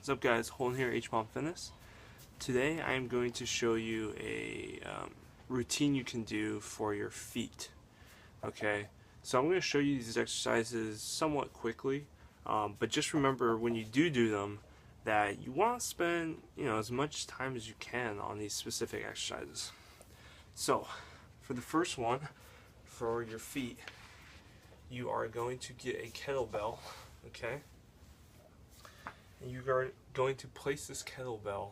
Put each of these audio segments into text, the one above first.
What's up guys, Holden here, HBomb Fitness. Today I am going to show you a routine you can do for your feet. Okay, so I'm going to show you these exercises somewhat quickly, but just remember when you do them that you want to spend as much time as you can on these specific exercises. So for the first one, for your feet, you are going to get a kettlebell, okay? And you are going to place this kettlebell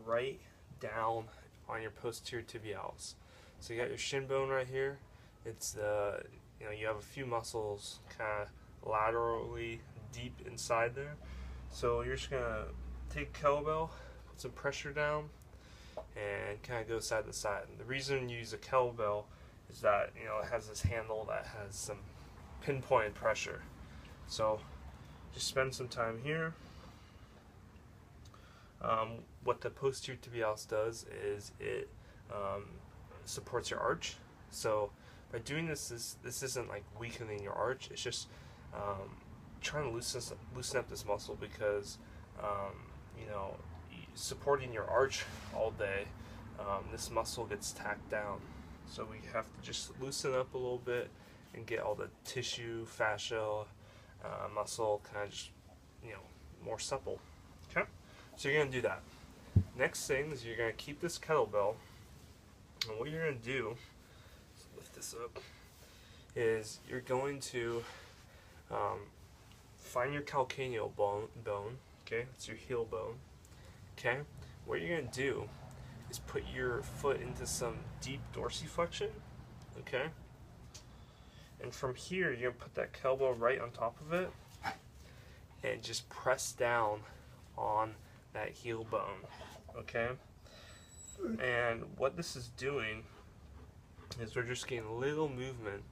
right down on your posterior tibialis. So you got your shin bone right here. It's you have a few muscles kind of laterally deep inside there. So you're just gonna take kettlebell, put some pressure down, and kind of go side to side. And the reason you use a kettlebell is that it has this handle that has some pinpoint pressure. So just spend some time here. What the posterior tibialis does is it supports your arch. So by doing this isn't like weakening your arch. It's just trying to loosen up this muscle because supporting your arch all day, this muscle gets tacked down. So we have to just loosen up a little bit and get all the tissue, fascia, muscle kind of just more supple. Okay, so you're gonna do that. Next thing is you're gonna keep this kettlebell, and what you're gonna do, let's lift this up, is you're going to find your calcaneal bone. Okay, it's your heel bone. Okay, what you're gonna do is put your foot into some deep dorsiflexion. Okay, and from here you're gonna put that kettlebell right on top of it and just press down on that heel bone. Okay, and what this is doing is we're just getting a little movement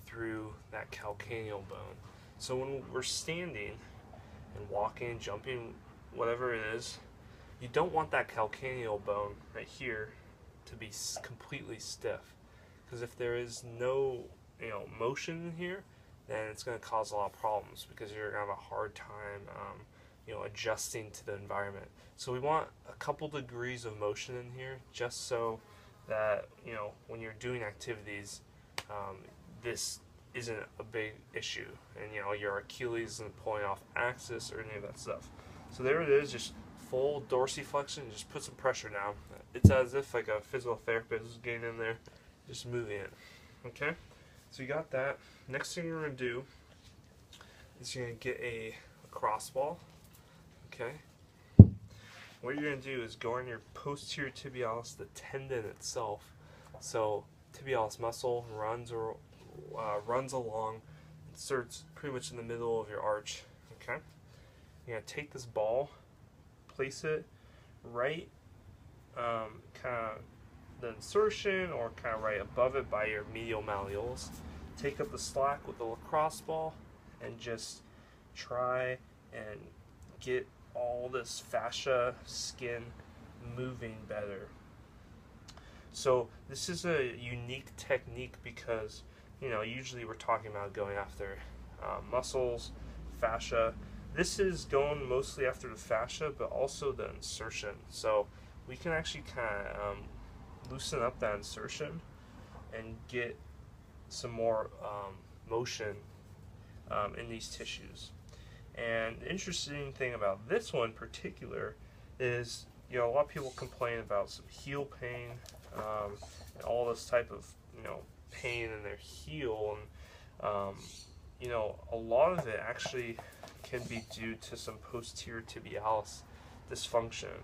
through that calcaneal bone. So when we're standing and walking, jumping, whatever it is, you don't want that calcaneal bone right here to be completely stiff, because if there is no motion in here, then it's going to cause a lot of problems because you're going to have a hard time adjusting to the environment. So we want a couple degrees of motion in here, just so that when you're doing activities, this isn't a big issue, and your Achilles isn't pulling off axis or any of that stuff. So there it is, just full dorsiflexion. Just put some pressure down. It's as if like a physical therapist is getting in there, just moving it. Okay, so you got that. Next thing you're gonna do is you're gonna get a cross ball. Okay, what you're gonna do is go on your posterior tibialis, the tendon itself. So tibialis muscle runs along, inserts pretty much in the middle of your arch. Okay, you're gonna take this ball, place it right kind of the insertion or kind of right above it by your medial malleolus. Take up the slack with the lacrosse ball and just try and get all this fascia, skin moving better. So this is a unique technique because usually we're talking about going after muscles, fascia. This is going mostly after the fascia, but also the insertion. So we can actually kind of loosen up that insertion and get some more motion in these tissues. And the interesting thing about this one in particular is a lot of people complain about some heel pain and all this type of pain in their heel, and a lot of it actually can be due to some posterior tibialis dysfunction.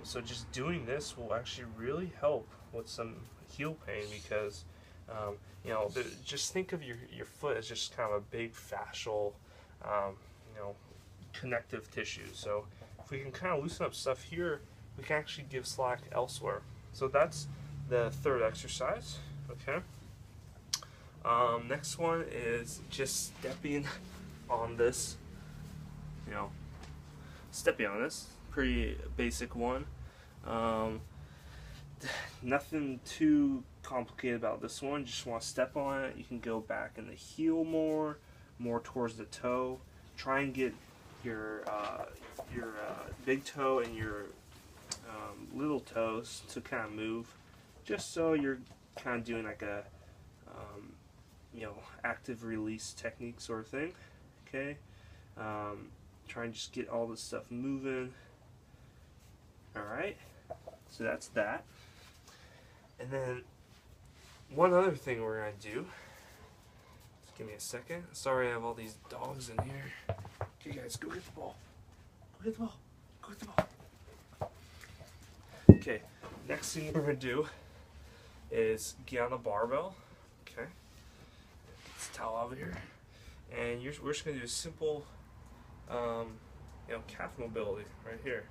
So just doing this will actually really help with some heel pain because just think of your foot as just kind of a big fascial connective tissue. So if we can kind of loosen up stuff here, we can actually give slack elsewhere. So that's the third exercise. Okay, next one is just stepping on this, stepping on this, pretty basic one. Nothing too complicated about this one, just want to step on it. You can go back in the heel more towards the toe. Try and get big toe and your little toes to kind of move, just so you're kind of doing like a active release technique sort of thing. Okay, try and just get all this stuff moving. All right, so that's that. And then one other thing we're gonna do. Just give me a second. Sorry, I have all these dogs in here. Okay, guys, go get the ball. Go get the ball. Go get the ball. Okay, next thing we're gonna do is get on the barbell. Okay, let's towel over here, and we're just gonna do a simple, calf mobility right here.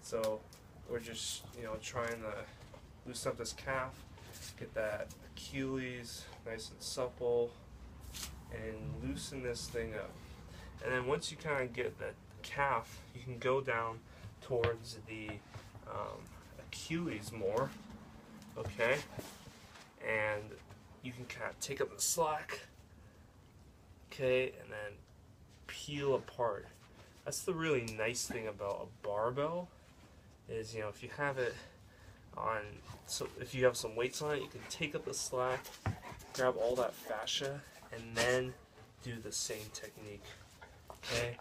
So we're just trying to loosen up this calf, get that Achilles nice and supple, and loosen this thing up. And then once you kind of get that calf, you can go down towards the Achilles more, okay? And you can kind of take up the slack, okay, and then peel apart. That's the really nice thing about a barbell is, if you have it on, so if you have some weights on it, you can take up the slack, grab all that fascia, and then do the same technique. Okay,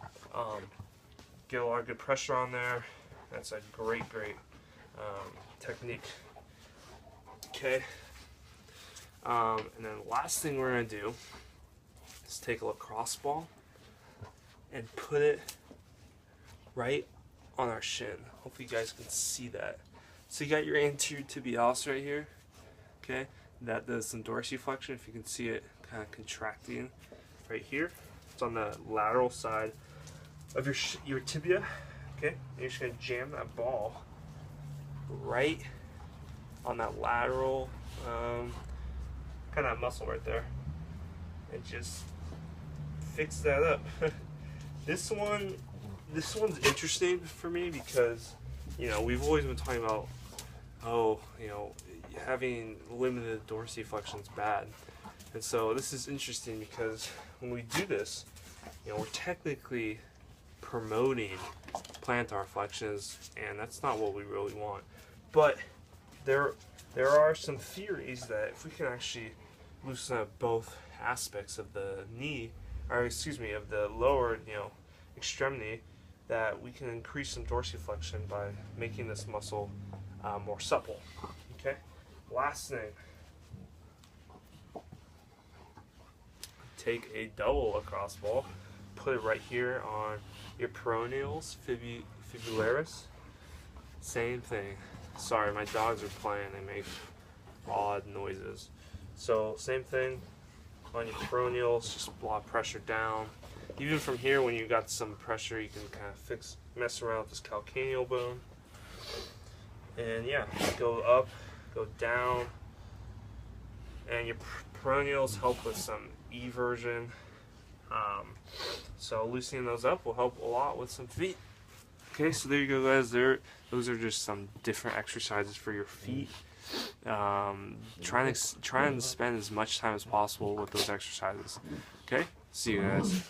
get a lot of good pressure on there. That's a great technique. Okay, and then the last thing we're gonna do is take a lacrosse ball and put it right on our shin. Hopefully you guys can see that. So you got your anterior tibialis right here. Okay, that does some dorsiflexion. If you can see it kind of contracting right here. It's on the lateral side of your tibia. Okay, and you're just gonna jam that ball right on that lateral kind of muscle right there, and just fix that up. This one's interesting for me because we've always been talking about having limited dorsiflexion is bad, and so this is interesting because when we do this, we're technically promoting plantar flexions, and that's not what we really want. But there are some theories that if we can actually loosen up both aspects of the knee, or excuse me, of the lower extremity, that we can increase some dorsiflexion by making this muscle more supple. Okay, last thing, take a double lacrosse ball, put it right here on your peroneals, fibularis. Same thing. Sorry, my dogs are playing, they make odd noises. So same thing on your peroneals, just a lot of pressure down. Even from here, when you got some pressure, you can kind of mess around with this calcaneal bone. And yeah, go up, go down, and your peroneals help with some eversion. So loosening those up will help a lot with some feet. Okay, so there you go, guys. Those are just some different exercises for your feet. Try and spend as much time as possible with those exercises. Okay, see you guys.